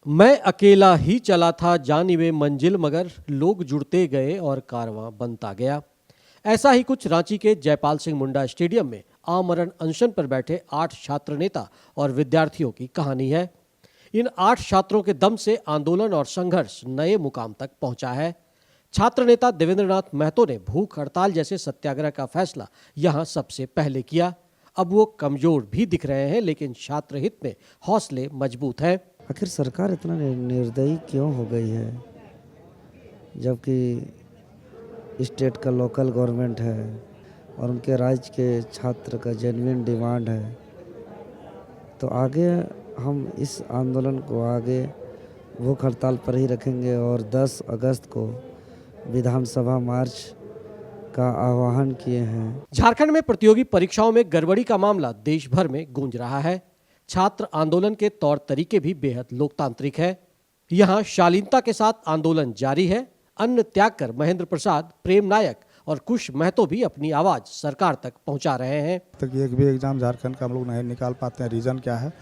मैं अकेला ही चला था जानिबे मंजिल, मगर लोग जुड़ते गए और कारवां बनता गया। ऐसा ही कुछ रांची के जयपाल सिंह मुंडा स्टेडियम में आमरण अनशन पर बैठे 8 छात्र नेता और विद्यार्थियों की कहानी है। इन 8 छात्रों के दम से आंदोलन और संघर्ष नए मुकाम तक पहुंचा है। छात्र नेता देवेंद्रनाथ महतो ने भूख हड़ताल जैसे सत्याग्रह का फैसला यहां सबसे पहले किया। अब वो कमजोर भी दिख रहे हैं, लेकिन छात्र हित में हौसले मजबूत हैं। आखिर सरकार इतना निर्दयी क्यों हो गई है, जबकि स्टेट का लोकल गवर्नमेंट है और उनके राज्य के छात्र का जेन्युइन डिमांड है। तो आगे हम इस आंदोलन को आगे भूख हड़ताल पर ही रखेंगे और 10 अगस्त को विधानसभा मार्च का आह्वान किए हैं। झारखंड में प्रतियोगी परीक्षाओं में गड़बड़ी का मामला देश भर में गूंज रहा है। छात्र आंदोलन के तौर तरीके भी बेहद लोकतांत्रिक है। यहाँ शालीनता के साथ आंदोलन जारी है। अन्न त्याग कर महेंद्र प्रसाद, प्रेम नायक और कुश महतो भी अपनी आवाज सरकार तक पहुंचा रहे हैं। तक एक भी एग्जाम झारखंड का हम लोग नहीं निकाल पाते हैं। रीजन क्या है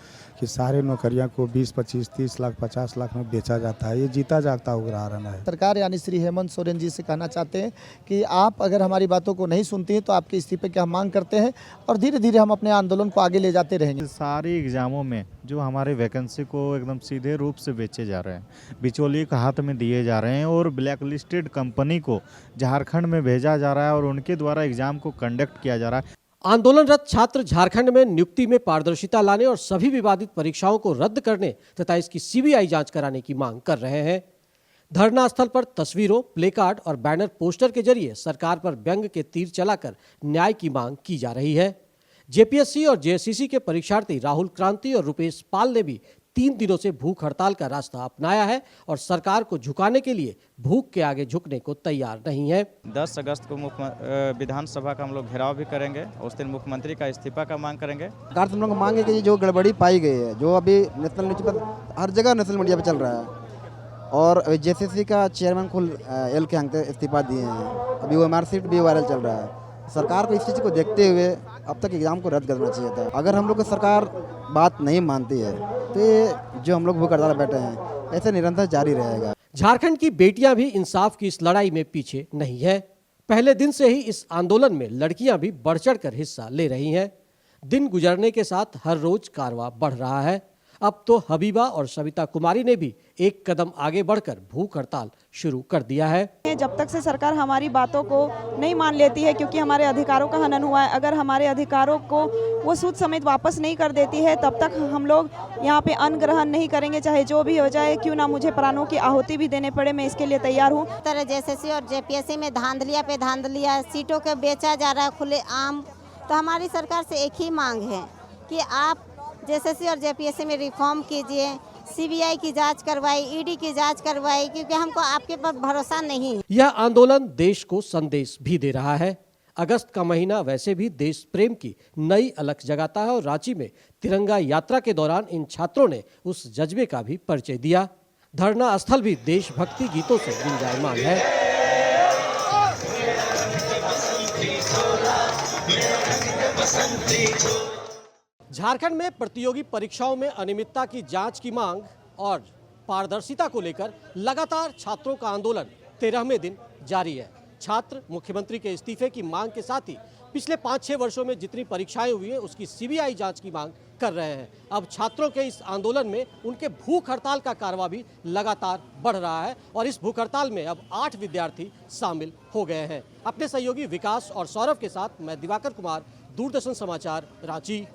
कि सारे नौकरियां को 20, 25, 30 लाख, 50 लाख में बेचा जाता है। ये जीता जागता उदाहरण है। सरकार यानी श्री हेमंत सोरेन जी से कहना चाहते हैं कि आप अगर हमारी बातों को नहीं सुनती हैं तो आपके इस्तीफे की हम मांग करते हैं और धीरे धीरे हम अपने आंदोलन को आगे ले जाते रहेंगे। सारी एग्जामों में जो हमारे वैकेंसी को एकदम सीधे रूप से बेचे जा रहे हैं, बिचौलिए के हाथ में दिए जा रहे हैं और ब्लैक लिस्टेड कंपनी को झारखंड में भेजा जा रहा है और उनके द्वारा एग्जाम को कंडक्ट किया जा रहा है। आंदोलनरत छात्र झारखंड में नियुक्ति में पारदर्शिता लाने और सभी विवादित परीक्षाओं को रद्द करने तथा इसकी सीबीआई जांच कराने की मांग कर रहे हैं। धरना स्थल पर तस्वीरों, प्लेकार्ड और बैनर पोस्टर के जरिए सरकार पर व्यंग के तीर चलाकर न्याय की मांग की जा रही है। जेपीएससी और जेएससीसी के परीक्षार्थी राहुल क्रांति और रुपेश पाल ने भी 3 दिनों से भूख हड़ताल का रास्ता अपनाया है और सरकार को झुकाने के लिए भूख के आगे झुकने को तैयार नहीं है। 10 अगस्त को विधानसभा का हम लोग घेराव भी करेंगे। उस दिन मुख्यमंत्री का इस्तीफा का मांग करेंगे। सरकार से हम लोग मांगे कि जो गड़बड़ी पाई गई है, जो अभी नेशनल न्यूज पर हर जगह नेशनल मीडिया पर चल रहा है और जेएससीसी का चेयरमैन को एल के हंगते इस्तीफा दिए हैं। अभी वो मार्कशीट भी वायरल चल रहा है। सरकार को इस चीज़ को देखते हुए अब तक एग्जाम को रद्द करना चाहिए था। अगर हम लोग की सरकार बात नहीं मानती है तो ये जो हम लोग भूख हड़ताल बैठे हैं ऐसे निरंतर जारी रहेगा। झारखंड की बेटियां भी इंसाफ की इस लड़ाई में पीछे नहीं है। पहले दिन से ही इस आंदोलन में लड़कियां भी बढ़ चढ़कर हिस्सा ले रही हैं। दिन गुजरने के साथ हर रोज कारवां बढ़ रहा है। अब तो हबीबा और सविता कुमारी ने भी एक कदम आगे बढ़कर भूख हड़ताल शुरू कर दिया है। जब तक से सरकार हमारी बातों को नहीं मान लेती है, क्योंकि हमारे अधिकारों का हनन हुआ है, अगर हमारे अधिकारों को वो सूद समेत वापस नहीं कर देती है, तब तक हम लोग यहाँ पे अन्न ग्रहण नहीं करेंगे। चाहे जो भी हो जाए, क्यों ना मुझे प्राणों की आहुति भी देने पड़े, मैं इसके लिए तैयार हूँ। तरह जेएसएससी और जेपीएससी में धांधलिया पे धांधलिया, सीटों के बेचा जा रहा है खुले आम। तो हमारी सरकार से एक ही मांग है कि आप जेएसएससी और जेपीएससी में रिफॉर्म कीजिए, सीबीआई की जांच करवाई, ईडी की जांच करवाई, क्योंकि हमको आपके पर भरोसा नहीं है। यह आंदोलन देश को संदेश भी दे रहा है। अगस्त का महीना वैसे भी देश प्रेम की नई अलख जगाता है और रांची में तिरंगा यात्रा के दौरान इन छात्रों ने उस जज्बे का भी परिचय दिया। धरना स्थल भी देशभक्ति गीतों से गुंजायमान है। झारखंड में प्रतियोगी परीक्षाओं में अनियमितता की जांच की मांग और पारदर्शिता को लेकर लगातार छात्रों का आंदोलन 13वें दिन जारी है। छात्र मुख्यमंत्री के इस्तीफे की मांग के साथ ही पिछले 5-6 वर्षों में जितनी परीक्षाएं हुई हैं उसकी सीबीआई जांच की मांग कर रहे हैं। अब छात्रों के इस आंदोलन में उनके भूख हड़ताल का कारवां भी लगातार बढ़ रहा है और इस भूख हड़ताल में अब 8 विद्यार्थी शामिल हो गए हैं। अपने सहयोगी विकास और सौरभ के साथ मैं दिवाकर कुमार, दूरदर्शन समाचार, रांची।